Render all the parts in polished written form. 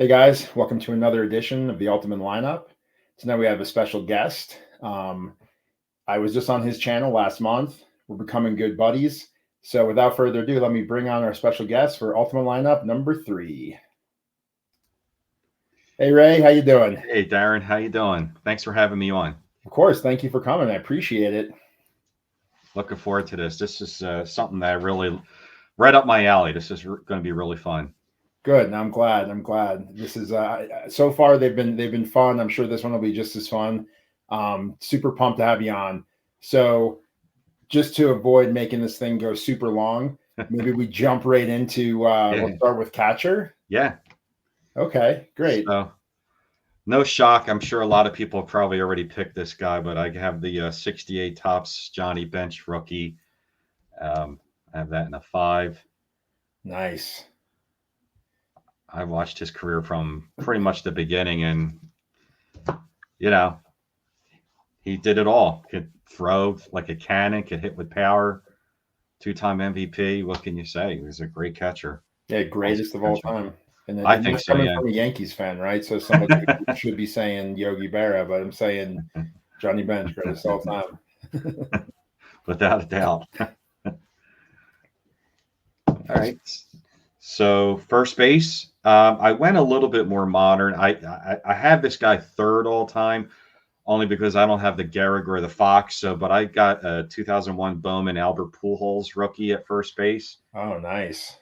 Hey guys, welcome to another edition of the Ultimate Lineup. Tonight we have a special guest. I was just on his channel last month. We're becoming good buddies. So without further ado, let me bring on our special guest for Ultimate Lineup number 3. Hey Ray, how you doing? Hey Darren, how you doing? Thanks for having me on. Of course, thank you for coming. I appreciate it. Looking forward to this. This is something that really right up my alley. This is going to be really fun. Good. I'm glad. This is so far they've been fun. I'm sure this one will be just as fun. Super pumped to have you on. So just to avoid making this thing go super long, maybe we jump right into we'll start with catcher. Yeah. Okay, great. So, no shock. I'm sure a lot of people have probably already picked this guy, but I have the 68 Topps Johnny Bench rookie. I have that in a 5. Nice. I watched his career from pretty much the beginning, and you know, he did it all. Could throw like a cannon, could hit with power. 2-time MVP. What can you say? He was a great catcher. Yeah, greatest of all time. And then I think that's so, coming yeah. from a Yankees fan, right? So somebody should be saying Yogi Berra, but I'm saying Johnny Bench, greatest of all time. Without a doubt. All right. So first base, I went a little bit more modern. I have this guy third all time, only because I don't have the Gehrig or the Fox. So, but I got a 2001 Bowman Albert Pujols rookie at first base. Oh, nice.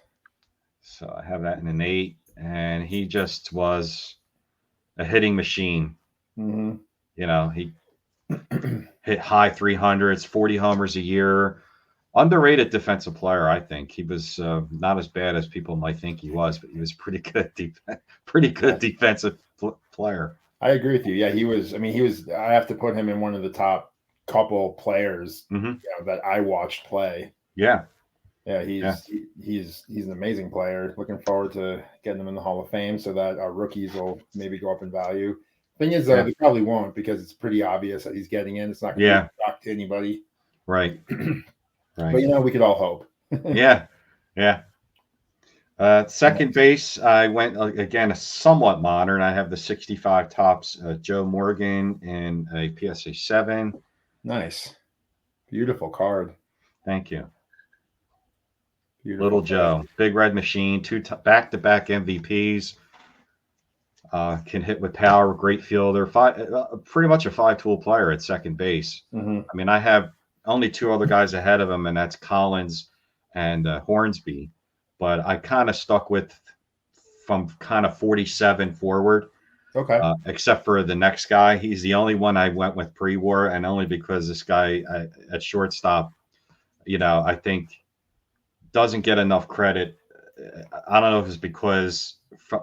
So I have that in an 8, and he just was a hitting machine. Mm-hmm. You know, he hit high 300s, 40 homers a year. Underrated defensive player, I think. He was not as bad as people might think he was, but he was pretty good, defensive player. I agree with you. Yeah, he was. I mean, he was. I have to put him in one of the top couple players that I watched play. Yeah, yeah. He's an amazing player. Looking forward to getting him in the Hall of Fame so that our rookies will maybe go up in value. Thing is, they probably won't because it's pretty obvious that he's getting in. It's not going to be a shock to anybody. Right. Right. But we could all hope. Yeah. Second base, I went again a somewhat modern. I have the 65 Topps Joe Morgan in a PSA 7. Nice, beautiful card. Thank you. Beautiful Little Joe, big red machine, 2 back-to-back MVPs. Can hit with power, great fielder, pretty much a 5-tool player at second base. Mm-hmm. I mean, I have only 2 other guys ahead of him, and that's Collins and Hornsby. But I kind of stuck with from kind of 47 forward. Okay. Except for the next guy. He's the only one I went with pre-war, and only because this guy at shortstop, I think doesn't get enough credit. I don't know if it's because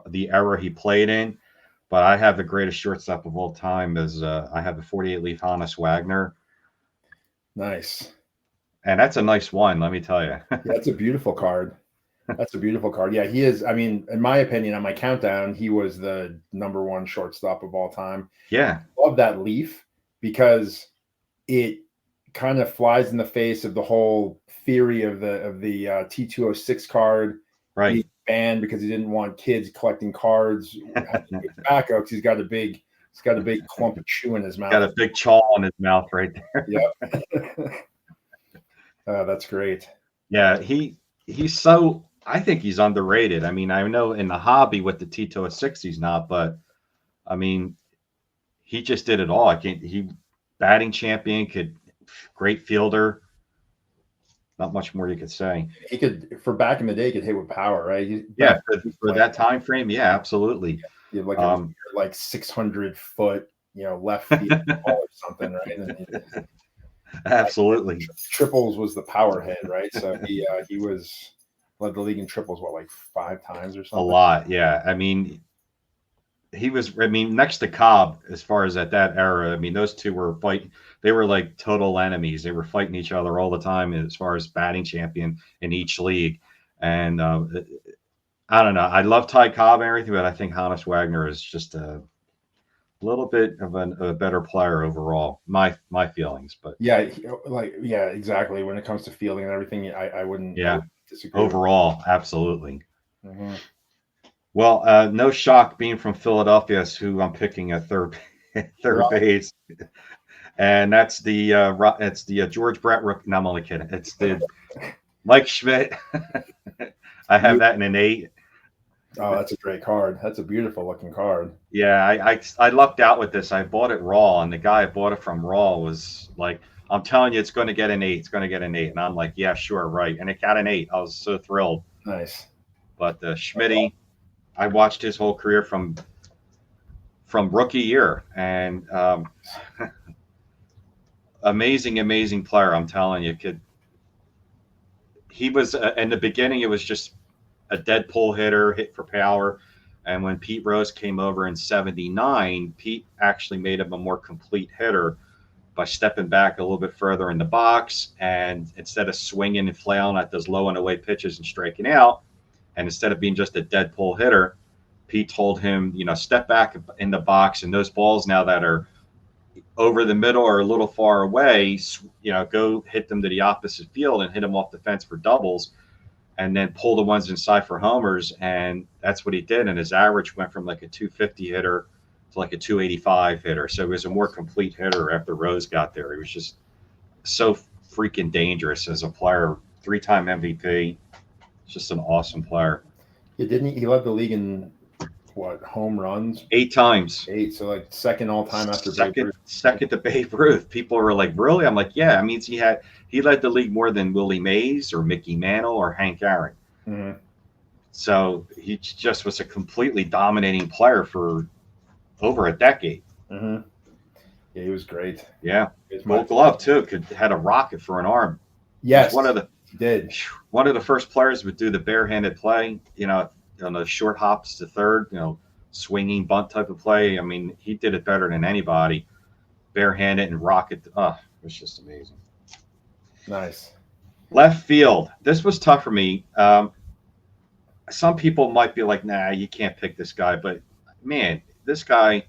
the era he played in, but I have the greatest shortstop of all time as I have the 48 Leaf Honus Wagner. Nice. And that's a nice one, let me tell you. That's a beautiful card. That's a beautiful card. Yeah, he is. I mean, in my opinion, on my countdown, he was the number 1 shortstop of all time. Yeah. I love that Leaf because it kind of flies in the face of the whole theory of the T206 card. Right. Being banned because he didn't want kids collecting cards. Tobacco because he's got a big clump of chew in his mouth. Got a big chaw in his mouth right there. Yep. That's great. Yeah, he's so. I think he's underrated. I mean, I know in the hobby with the T206 he's not, but I mean, he just did it all. He batting champion, great fielder. Not much more you could say. He could, for back in the day, he could hit with power, right? For that time frame, yeah, absolutely. You have like 600-foot, left field ball or something, right? And absolutely. Triples was the power head, right? So he led the league in triples, like 5 times or something? A lot, yeah. I mean, next to Cobb, as far as at that era, I mean, those two were fighting. They were like total enemies. They were fighting each other all the time as far as batting champion in each league. And I don't know. I love Ty Cobb and everything, but I think Honus Wagner is just a little bit of a better player overall. My feelings, but yeah, exactly. When it comes to fielding and everything, I wouldn't. Yeah. Disagree overall, absolutely. Mm-hmm. Well, no shock being from Philadelphia is who I'm picking at third third Right. base, and that's the it's the George Brett rookie. No, I'm only kidding. It's the Mike Schmidt. I have You, that in an 8. oh, that's a great card. That's a beautiful looking card. Yeah, I lucked out with this. I bought it raw, and the guy I bought it from raw was like, "I'm telling you, it's going to get an 8. It's going to get an 8." And I'm like, "Yeah, sure, right." And it got an 8. I was so thrilled. Nice. But Schmitty, I watched his whole career from rookie year, and amazing player. I'm telling you, kid. He was in the beginning. It was just a dead pull hitter, hit for power. And when Pete Rose came over in '79, Pete actually made him a more complete hitter by stepping back a little bit further in the box. And instead of swinging and flailing at those low and away pitches and striking out, and instead of being just a dead pull hitter, Pete told him, step back in the box, and those balls now that are over the middle or a little far away, go hit them to the opposite field and hit them off the fence for doubles, and then pull the ones inside for homers. And that's what he did. And his average went from like a 250 hitter to like a 285 hitter. So he was a more complete hitter after Rose got there. He was just so freaking dangerous as a player. 3-time MVP. Just an awesome player. Yeah, didn't he led the league in what, home runs? 8 times. 8. So like second all time after Babe Ruth. Second to Babe Ruth. People were like, really? I'm like, yeah. It means he led the league more than Willie Mays or Mickey Mantle or Hank Aaron. Mm-hmm. So he just was a completely dominating player for over a decade. Mm-hmm. Yeah, he was great. Yeah, Gold Glove too. Had a rocket for an arm. Yes, he did. One of the first players would do the barehanded play. On the short hops to third. Swinging bunt type of play. I mean, he did it better than anybody. Barehanded and rocket. Oh, it was just amazing. Nice. Left field. This was tough for me. Some people might be like, nah, you can't pick this guy. But, man, this guy,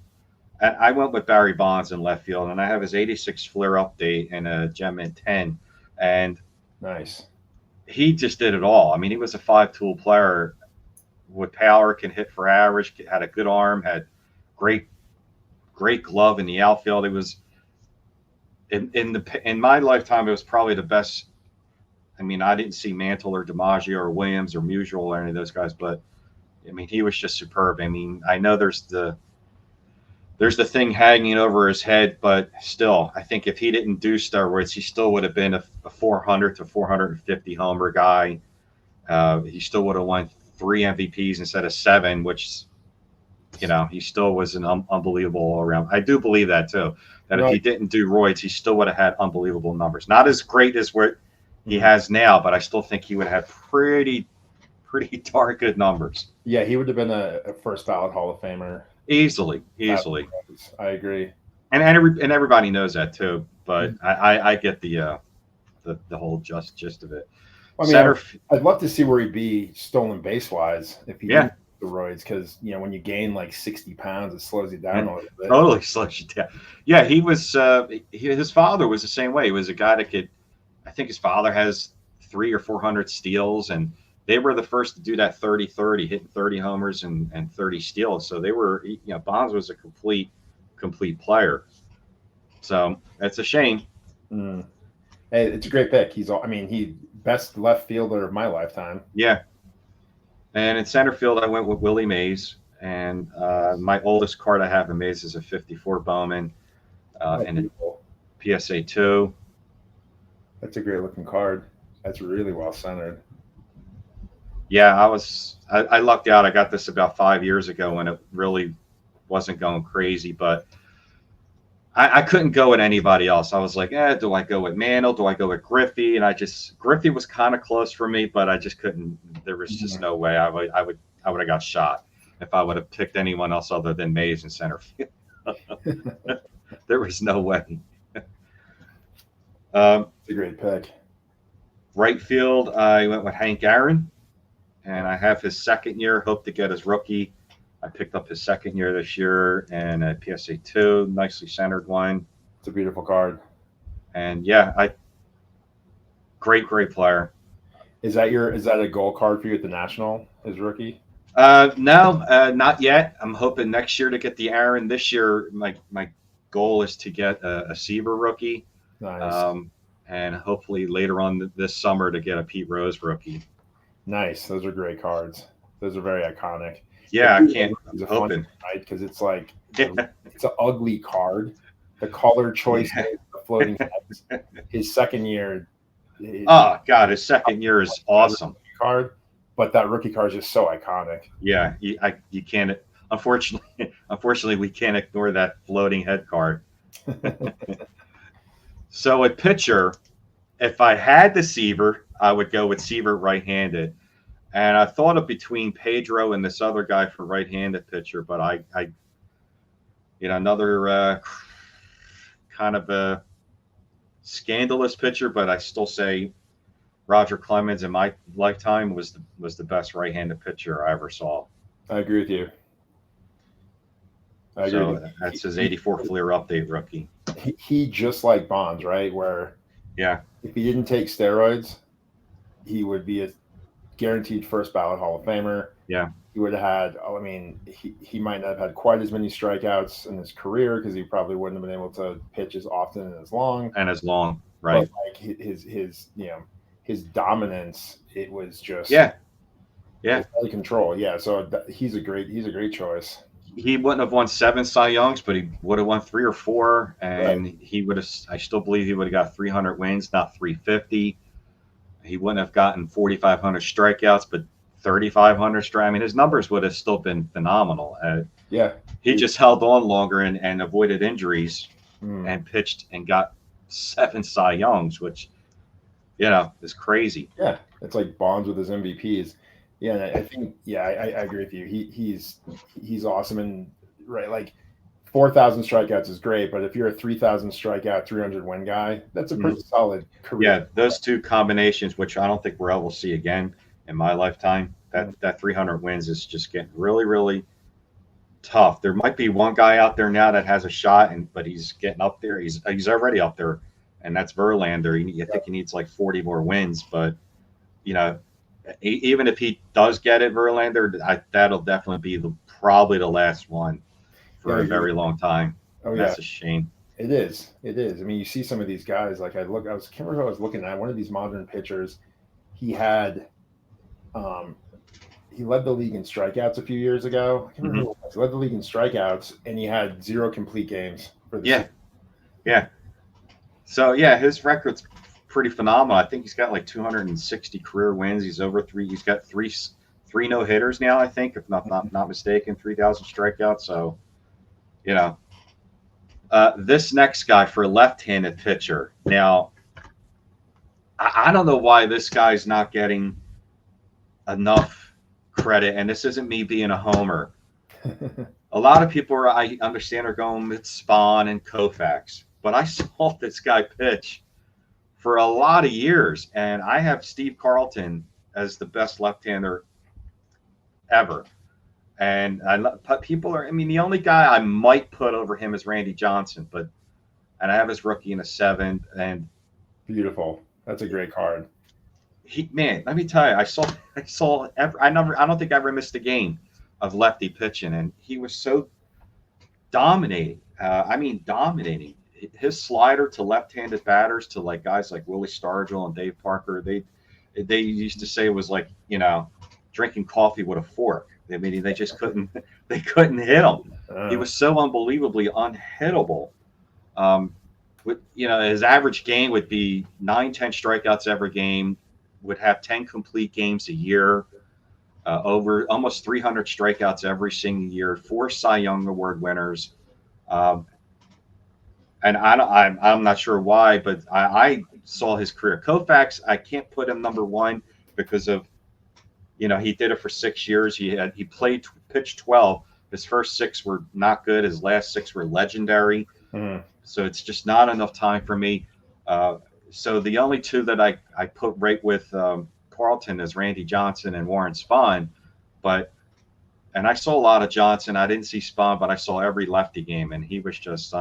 I went with Barry Bonds in left field, and I have his 86 Fleer update and a Gem in 10. And nice. He just did it all. I mean, he was a 5-tool player with power, can hit for average, had a good arm, had great glove in the outfield. It was in my lifetime, it was probably the best. I mean, I didn't see Mantle or DiMaggio or Williams or Musial or any of those guys, but I mean, he was just superb. I mean, I know there's the thing hanging over his head, but still, I think if he didn't do steroids, he still would have been a 400 to 450 homer guy. He still would have won 3 MVPs instead of 7, which, he still was an unbelievable all around. I do believe that too, that if he didn't do roids, he still would have had unbelievable numbers. Not as great as what he has now, but I still think he would have pretty darn good numbers. Yeah, he would have been a first ballot Hall of Famer. Easily. I agree. And everybody knows that too, but I get the whole gist of it. I mean, I'd love to see where he'd be stolen base wise if he did steroids, because when you gain like 60 pounds, it slows you down a little bit. Totally slows you down. Yeah, he was. His father was the same way. He was a guy that could. I think his father has 300 or 400 steals, and they were the first to do that 30-30, hitting 30 homers and 30 steals. So they were. Bonds was a complete player. So that's a shame. Mm. Hey, it's a great pick. He best left fielder of my lifetime. Yeah. And in center field, I went with Willie Mays. And my oldest card I have in Mays is a 54 Bowman and a PSA 2. That's a great looking card. That's really well centered. Yeah, I lucked out. I got this about 5 years ago when it really wasn't going crazy, but I couldn't go with anybody else. I was like, do I go with Mantle? Do I go with Griffey? And Griffey was kind of close for me, but I just couldn't. There was just no way I would have got shot if I would have picked anyone else other than Mays in center field. There was no way. It's a great pick. Right field, I went with Hank Aaron, and I have his second year. Hope to get his rookie. I picked up his second year this year and a PSA 2, nicely centered one. It's a beautiful card. And yeah, great player. Is that a goal card for you at the National as rookie? No, not yet. I'm hoping next year to get the Aaron. This year, my goal is to get a Seaver rookie, Nice. um, and hopefully later on this summer to get a Pete Rose rookie. Nice. Those are great cards. Those are very iconic. The Yeah, I Pete Rose can't. I'm is a fun one, hoping. right? Because it's like Yeah. it's an ugly card. The color choices, Yeah. the floating heads. His second year, it, Oh God, his second year is awesome. card, but that rookie card is just so iconic. Yeah, you can't. Unfortunately, we can't ignore that floating head card. So at pitcher, if I had the Seaver, I would go with Seaver right-handed. And I thought of between Pedro and this other guy for right-handed pitcher, but another kind of a scandalous pitcher, but I still say Roger Clemens in my lifetime was the best right-handed pitcher I ever saw. I agree with you. I agree with So that's his '84 Fleer update rookie. you. He just like Bonds, right? Where Yeah, if he didn't take steroids, he would be a guaranteed first ballot Hall of Famer. yeah, He would have had, I mean, he might not have had quite as many strikeouts in his career because he probably wouldn't have been able to pitch as often and as long. and as long, right? But like his his dominance, it was just Yeah, yeah. out of control. Yeah, so he's a great choice. He wouldn't have won 7 Cy Youngs, but he would have won 3 or 4, and he would have. I still believe he would have got 300 wins, not 350. He wouldn't have gotten 4,500 strikeouts, but 3,500 strike. I mean, his numbers would have still been phenomenal. Yeah. He just held on longer and avoided injuries Mm. and pitched and got 7 Cy Youngs, which is crazy. Yeah, it's like Bonds with his MVPs. Yeah, and I think I agree with you. He's awesome and right like 4,000 strikeouts is great, but if you're a 3,000 strikeout, 300 win guy, that's a pretty solid career. Yeah, those two combinations, which I don't think we'll ever see again in my lifetime. That 300 wins is just getting really, really tough. There might be one guy out there now that has a shot, but he's getting up there. He's already up there, and that's Verlander. I think he needs like 40 more wins, but even if he does get it, Verlander, that'll definitely be probably the last one for a very long time. Oh, That's a shame. It is. It is. I mean, you see some of these guys. Like can't remember who I was looking at. One of these modern pitchers, he had, he led the league in strikeouts a few years ago. I can't remember who it was. He led the league in strikeouts, and he had 0 complete games for the season. Yeah. So his record's pretty phenomenal. I think he's got like 260 career wins. He's over 3. He's got three no hitters now. I think, if not mistaken, 3,000 strikeouts. So, this next guy for a left-handed pitcher. Now, I don't know why this guy's not getting enough credit, and this isn't me being a homer. A lot of people I understand are going with Spahn and Koufax, but I saw this guy pitch for a lot of years, and I have Steve Carlton as the best left-hander ever. And the only guy I might put over him is Randy Johnson, and I have his rookie in a 7. And beautiful. That's a great card. Let me tell you, I don't think I ever missed a game of lefty pitching, and he was so dominating. Dominating. His slider to left-handed batters, to like guys like Willie Stargell and Dave Parker, they used to say it was like drinking coffee with a fork. I mean, they just couldn't hit him. He was so unbelievably unhittable. His average game would be 9-10 strikeouts every game. Would have 10 complete games a year. Over almost 300 strikeouts every single year. 4 Cy Young Award winners. And I'm not sure why, but I saw his career. Koufax, I can't put him number 1 because of, he did it for 6 years. He pitched 12. His first 6 were not good. His last 6 were legendary. Mm. So it's just not enough time for me. So the only 2 that I put right with Carlton is Randy Johnson and Warren Spahn. And I saw a lot of Johnson. I didn't see Spahn, but I saw every lefty game, and he was just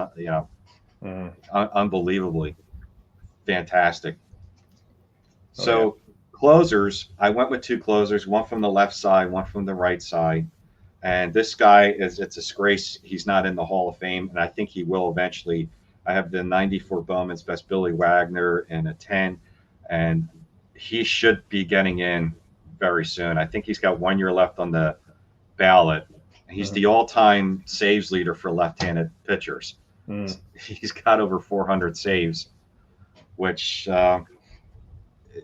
unbelievably fantastic. So closers, I went with two closers, one from the left side, one from the right side. And this guy it's a disgrace. He's not in the Hall of Fame, and I think he will eventually. I have the 94 Bowman's Best Billy Wagner and a 10, and he should be getting in very soon. I think he's got 1 year left on the ballot. He's the all-time saves leader for left-handed pitchers. He's got over 400 saves, which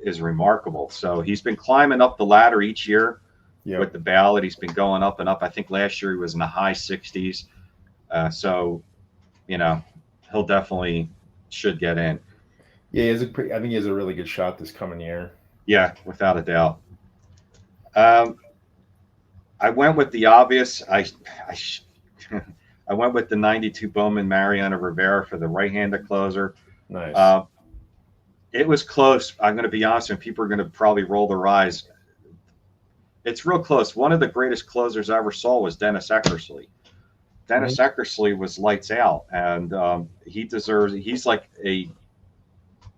is remarkable. So he's been climbing up the ladder each year. Yep. With the ballot, he's been going up and up. I think last year he was in the high 60s. So, he'll definitely should get in. Yeah, I think he has a really good shot this coming year. Yeah, without a doubt. I went with the obvious. I went with the 92 Bowman Mariano Rivera for the right-handed closer. Nice. It was close. I'm going to be honest, and people are going to probably roll their eyes. It's real close. One of the greatest closers I ever saw was Dennis Eckersley. Dennis Eckersley was lights out, and he deserves. He's like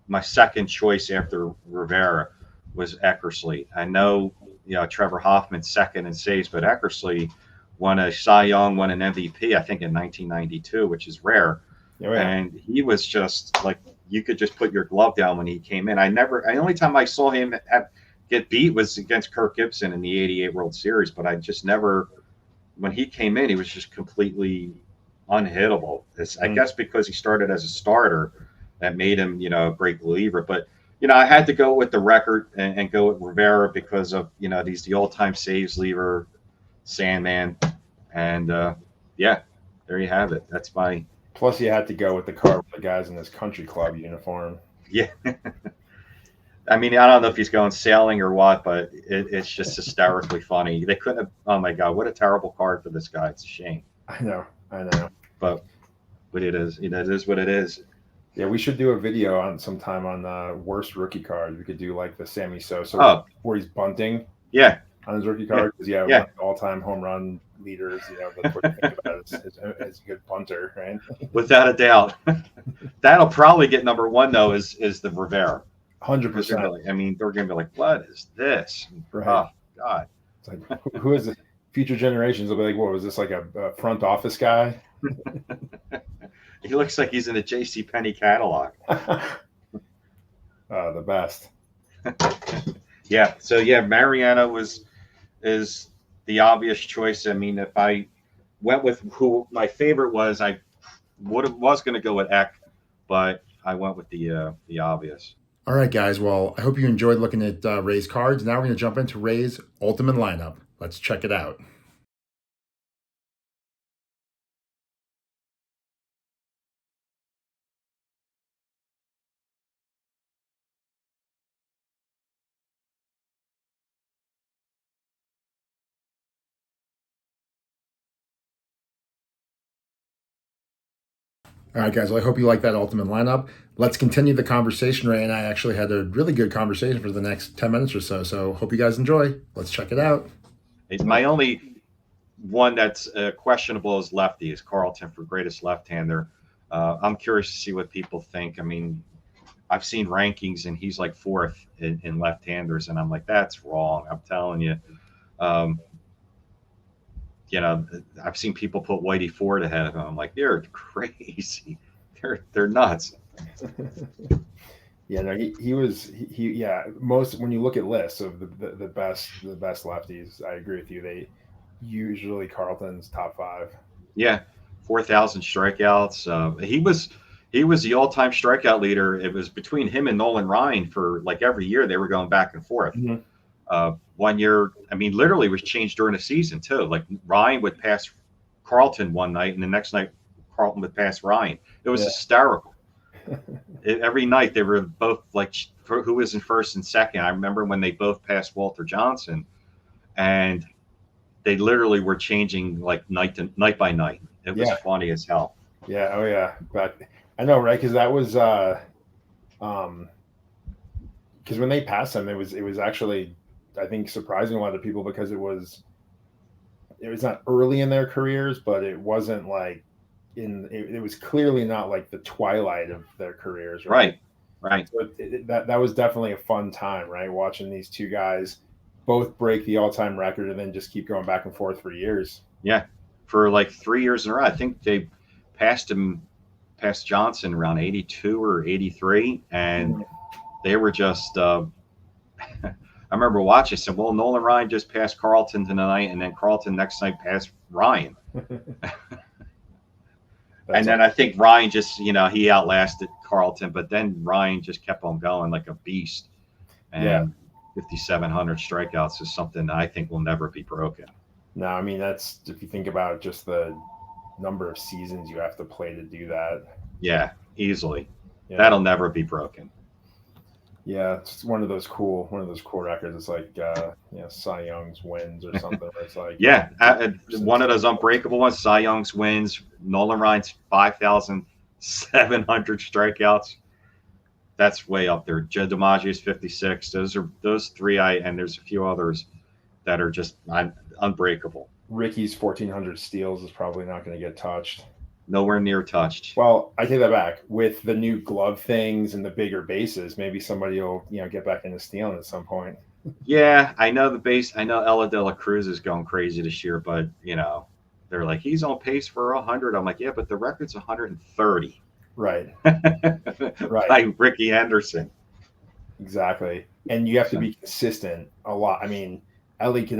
my second choice after Rivera was Eckersley. I know, Trevor Hoffman's second in saves, but Eckersley won a Cy Young, won an MVP, I think in 1992, which is rare. Oh, yeah. And he was just like you could just put your glove down when he came in. The only time I saw him get beat was against Kirk Gibson in the '88 World Series, but I just never. When he came in, he was just completely unhittable. I guess because he started as a starter, that made him, a great reliever. But I had to go with the record and go with Rivera because of he's the all-time saves leader, Sandman, and there you have it. That's my. Plus, you had to go with the car with the guys in this country club uniform. Yeah. I mean, I don't know if he's going sailing or what, but it's just hysterically funny. They couldn't have. Oh my God, what a terrible card for this guy! It's a shame. I know. But it is. It is what it is. Yeah, we should do a video on sometime on the worst rookie cards. We could do like the Sammy Sosa where he's bunting. Yeah. On his rookie card, because all-time home run leaders. That's what you think about as a good punter, right? Without a doubt, that'll probably get number one though. Is the Rivera. 100%. I mean, they're going to be like, "What is this?" Right. Oh God! It's like, who is it? Future generations will be like, "What was this? Like a front office guy?" He looks like he's in a J.C. Penney catalog. The best. Yeah. So Mariano is the obvious choice. I mean, if I went with who my favorite was, I was going to go with Eck, but I went with the obvious. All right, guys. Well, I hope you enjoyed looking at Ray's cards. Now we're going to jump into Ray's ultimate lineup. Let's check it out. All right, guys. Well, I hope you like that ultimate lineup. Let's continue the conversation. Ray and I actually had a really good conversation for the next 10 minutes or so. So hope you guys enjoy. Let's check it out. My only one that's questionable is lefty, is Carlton for greatest left-hander. I'm curious to see what people think. I mean, I've seen rankings and he's like fourth in left-handers, and I'm like, that's wrong. I'm telling you. I've seen people put Whitey Ford ahead of him. I'm like, they're crazy. They're nuts. Yeah, no, he was most when you look at lists of the best lefties, I agree with you. They usually Carlton's top 5. Yeah, 4,000 strikeouts. He was the all-time strikeout leader. It was between him and Nolan Ryan for like every year they were going back and forth. Mm-hmm. 1 year, I mean, literally was changed during the season too. Like Ryan would pass Carlton one night, and the next night Carlton would pass Ryan. It was hysterical. Every night they were both like, who was in first and second. I remember when they both passed Walter Johnson, and they literally were changing like night by night. It was funny as hell. Yeah. Oh yeah. But I know, right? Because that was because when they passed him, it was actually, I think, surprising a lot of people because it was not early in their careers, but it wasn't like it was clearly not like the twilight of their careers, right? Right. So that was definitely a fun time, right? Watching these two guys both break the all-time record and then just keep going back and forth for years. Yeah. For like 3 years in a row. I think they passed Johnson around 82 or 83. And they were just, I remember watching, said, well, Nolan Ryan just passed Carlton tonight. And then Carlton next night passed Ryan. And then I think Ryan just, he outlasted Carlton, but then Ryan just kept on going like a beast. And 5,700 strikeouts is something that I think will never be broken. No, I mean, that's, if you think about just the number of seasons you have to play to do that. Yeah, easily. Yeah. That'll never be broken. Yeah, it's one of those cool records. It's like, Cy Young's wins or something. Where it's like, one of those unbreakable ones. Cy Young's wins. Nolan Ryan's 5,700 strikeouts. That's way up there. Joe DiMaggio's 56. Those three. And there's a few others that are just unbreakable. Ricky's 1,400 steals is probably not going to get touched. Nowhere near touched. Well, I take that back. With the new glove things and the bigger bases, maybe somebody will, get back into stealing at some point. Yeah, I know I know Ella De La Cruz is going crazy this year, but they're like, he's on pace for 100. I'm like, yeah, but the record's 130. Right. Right. Like Ricky Henderson. Exactly. And you have to be consistent a lot. I mean, Ellie can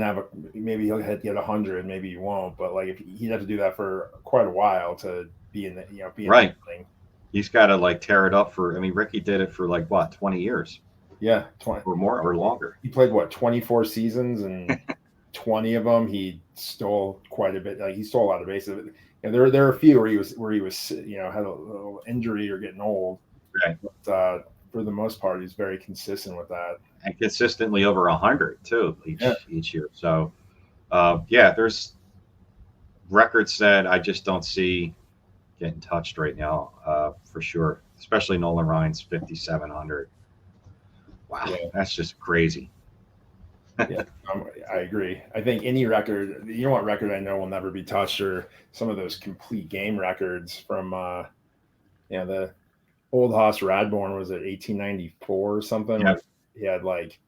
maybe he'll get 100, maybe he won't, but like he'd have to do that for quite a while to be in the, be in right. The thing. He's got to like tear it up Ricky did it for like what, 20 years? Yeah, 20 or more or longer. He played 24 seasons, and 20 of them he stole quite a bit. Like he stole a lot of bases. There are a few where he was had a little injury or getting old. Right. But for the most part, he's very consistent with that. And consistently over 100 too each year. So, there's records that I just don't see getting touched right now, for sure. Especially Nolan Ryan's 5,700. Wow, that's just crazy. Yeah, I agree. I think any record, what record I know will never be touched, or some of those complete game records from, the old Hoss Radbourn was at 1894 or something. Yeah. He had like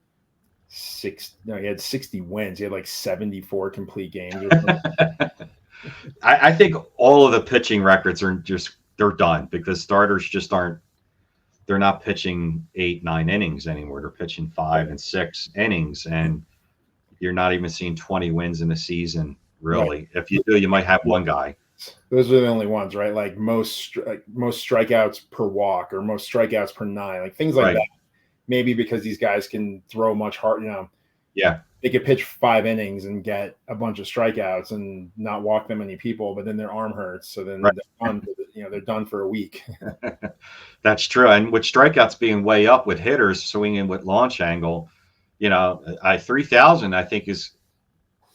he had 60 wins. He had like 74 complete games. I think all of the pitching records they're done because starters just they're not pitching 8-9 innings anymore. They're pitching 5 and 6 innings, and you're not even seeing 20 wins in a season, really. Right. If you do, you might have one guy. Those are the only ones, right? Like most strikeouts per walk or most strikeouts per 9, like things like that. Maybe because these guys can throw much harder, Yeah. They could pitch 5 innings and get a bunch of strikeouts and not walk that many people, but then their arm hurts. So then they're done for a week. That's true. And with strikeouts being way up with hitters swinging with launch angle, 3,000 I think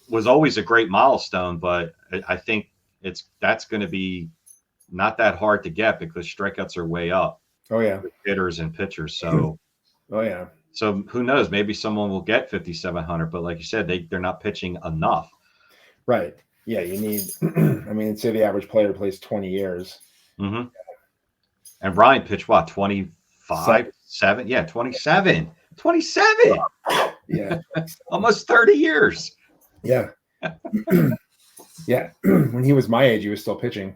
was always a great milestone, but I think that's going to be not that hard to get because strikeouts are way up. Oh yeah. With hitters and pitchers. So oh yeah. So who knows? Maybe someone will get 5,700, but like you said, they're not pitching enough. Right. Yeah, you need. Say the average player plays 20 years. Mm-hmm. And Ryan pitched what? 25, 7? Yeah, 27. 27. Yeah. Almost 30 years. Yeah. Yeah. When he was my age, he was still pitching,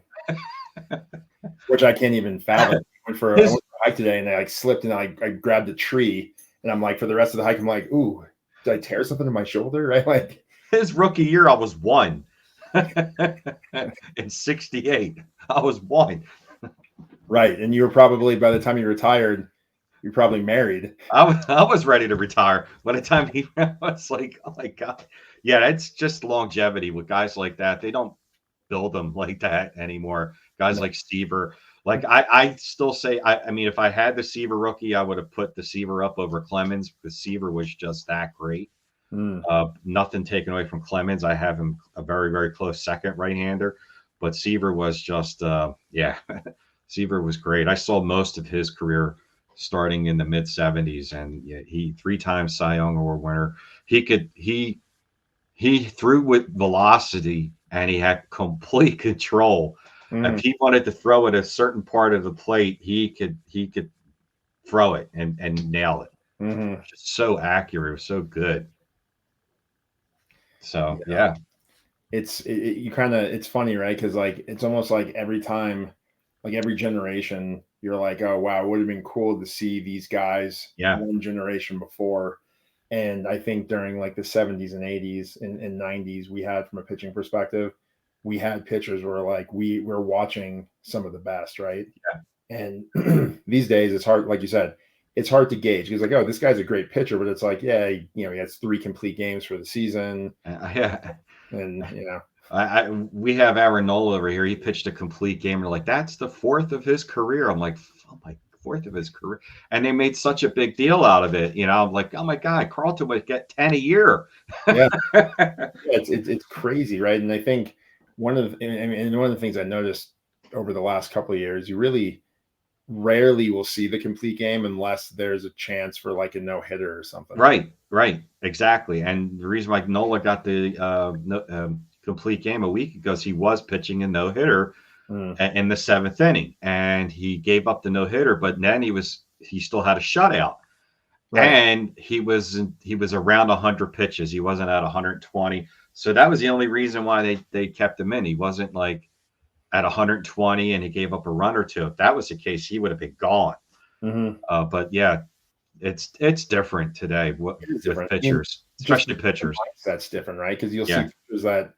which I can't even fathom. I went for a hike today, and I slipped, and I grabbed a tree. And I'm like, for the rest of the hike, I'm like, ooh, did I tear something in my shoulder? Right? Like his rookie year, I was 1. In 68, I was 1. Right. And you were probably, by the time you retired, you're probably married. I was ready to retire. By the time he was like, oh my God. Yeah, it's just longevity with guys like that. They don't build them like that anymore. Guys like Seaver. Like I still say, if I had the Seaver rookie, I would have put the Seaver up over Clemens because Seaver was just that great. Nothing taken away from Clemens. I have him a very, very close second right-hander, but Seaver was just, Seaver was great. I saw most of his career starting in the mid 70s, and he 3-time Cy Young Award winner. He threw with velocity, and he had complete control. If he wanted to throw at a certain part of the plate, he could throw it and nail it. Mm-hmm. Just so accurate, it was so good. So Yeah. You kind of, it's funny, right? Because like it's almost like every time, like every generation, you're like, oh wow, it would have been cool to see these guys yeah, one generation before. And I think during like the 70s and 80s and 90s, we had, from a pitching perspective, we had pitchers where like we're watching some of the best, right? And these days it's hard, like you said, it's hard to gauge. He's like, oh, this guy's a great pitcher, but it's like, yeah, he has 3 complete games for the season, yeah. and We have Aaron Nola over here. He pitched a complete game. We're like, that's the 4th of his career. I'm like, oh my, 4th of his career. And they made such a big deal out of it. I'm like, oh my God, Carlton would get 10 a year. yeah, it's crazy, right? And I think one of the things I noticed over the last couple of years, you really rarely will see the complete game unless there's a chance for like a no-hitter or something. Right, exactly. And the reason why Nola got the complete game a week ago is he was pitching a no-hitter in the 7th inning, and he gave up the no-hitter, but then he still had a shutout. Right. And he was around 100 pitches. He wasn't at 120. So that was the only reason why they kept him in. He wasn't like at 120 and he gave up a run or two. If that was the case, he would have been gone. Mm-hmm. But yeah, it's different today with pitchers, especially pitchers. That's different, right? Because you'll see pitchers that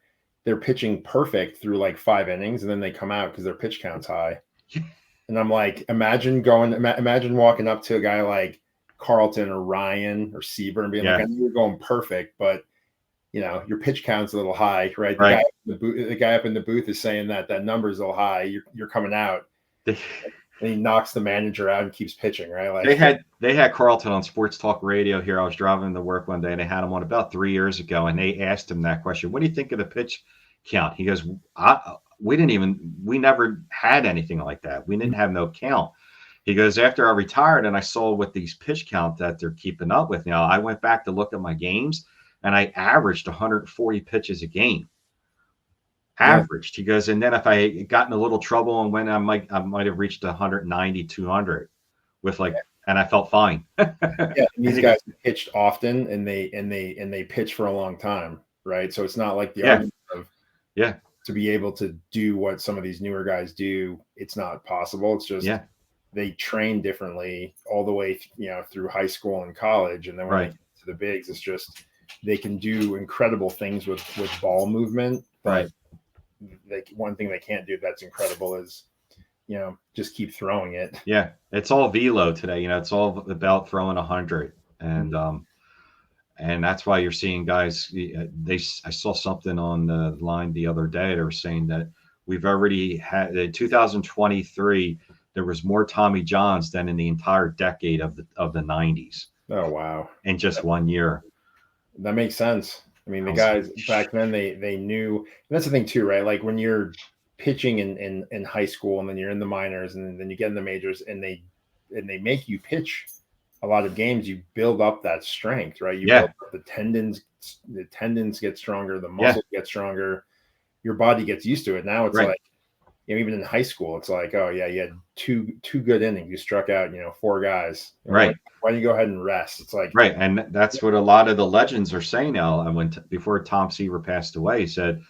they're pitching perfect through like 5 innings, and then they come out because their pitch count's high. And I'm like, imagine walking up to a guy like Carlton or Ryan or Seaver and being like, I know you're going perfect, but your pitch count's a little high, right? The guy up in the booth is saying that number's a little high. You're coming out. And he knocks the manager out and keeps pitching, right? Like they had Carlton on Sports Talk Radio here. I was driving to work one day and they had him on about 3 years ago, and they asked him that question. What do you think of the pitch count? He goes, we never had anything like that. We didn't have no count. He goes, after I retired and I saw what these pitch count that they're keeping up with now, I went back to look at my games and I averaged 140 pitches a game. Averaged. He goes, and then if I got in a little trouble and when I might have reached 190, 200 with and I felt fine. These guys pitched often and they pitch for a long time, right? So it's not like the argument of to be able to do what some of these newer guys do, it's not possible. It's just they train differently all the way through high school and college, and then when they get to the bigs, it's just they can do incredible things with ball movement. But one thing they can't do that's incredible is just keep throwing it. Yeah, it's all velo today. It's all about throwing 100, and that's why you're seeing guys. I saw something on the line the other day. They were saying that we've already had in 2023. There was more Tommy Johns than in the entire decade of the 90s. Oh wow! In just 1 year. That makes sense. I mean, the guys back then they knew. And that's the thing too, right? Like when you're pitching in high school and then you're in the minors and then you get in the majors and they make you pitch a lot of games, you build up that strength, right? You build up the tendons get stronger, the muscles get stronger, your body gets used to it. Now it's like, even in high school, it's like, oh yeah, you had two good innings, you struck out 4 guys, right? Like, why don't you go ahead and rest? It's like and that's what a lot of the legends are saying now. And before Tom Seaver passed away, he said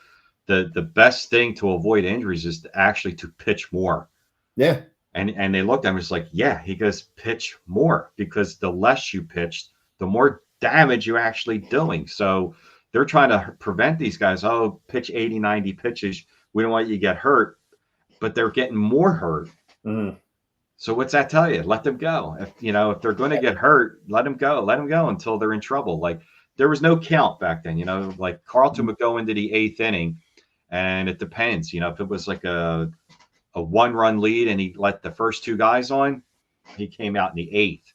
the best thing to avoid injuries is to pitch more. Yeah. And they looked at him, it's like, he goes, pitch more, because the less you pitch, the more damage you're actually doing. So they're trying to prevent these guys. Oh, pitch 80, 90 pitches. We don't want you to get hurt, but they're getting more hurt. Mm-hmm. So what's that tell you? Let them go. If they're going to get hurt, let them go. Let them go until they're in trouble. Like there was no count back then, like Carlton would go into the 8th inning and it depends, if it was like a 1-run lead and he let the first 2 guys on, he came out in the 8th.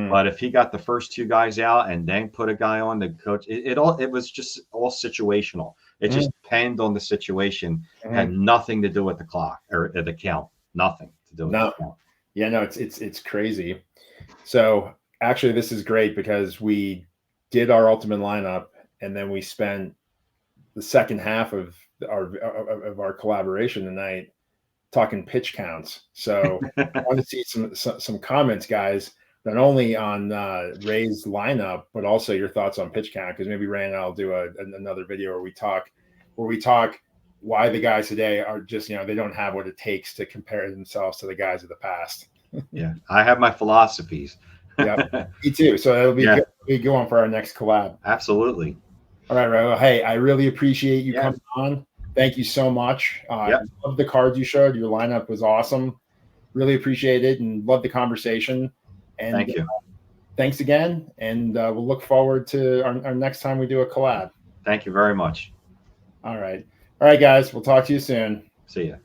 But if he got the first 2 guys out and then put a guy on, the coach, it was just all situational. It just depended on the situation. Had nothing to do with the clock or the count. Nothing to do with the count. Yeah, no, it's crazy. So actually, this is great because we did our ultimate lineup and then we spent the second half of our collaboration tonight talking pitch counts. So I want to see some comments, guys, not only on Ray's lineup, but also your thoughts on pitch count. Because maybe Ray and I'll do another video where we talk why the guys today are just, they don't have what it takes to compare themselves to the guys of the past. Yeah, I have my philosophies. Yeah, me too. So it'll be good. We go on for our next collab. Absolutely. All right, Ray. Well, hey, I really appreciate you coming on. Thank you so much. I love the cards you showed. Your lineup was awesome. Really appreciate it and love the conversation. And thank you. Thanks again. And we'll look forward to our next time we do a collab. Thank you very much. All right. All right, guys. We'll talk to you soon. See ya.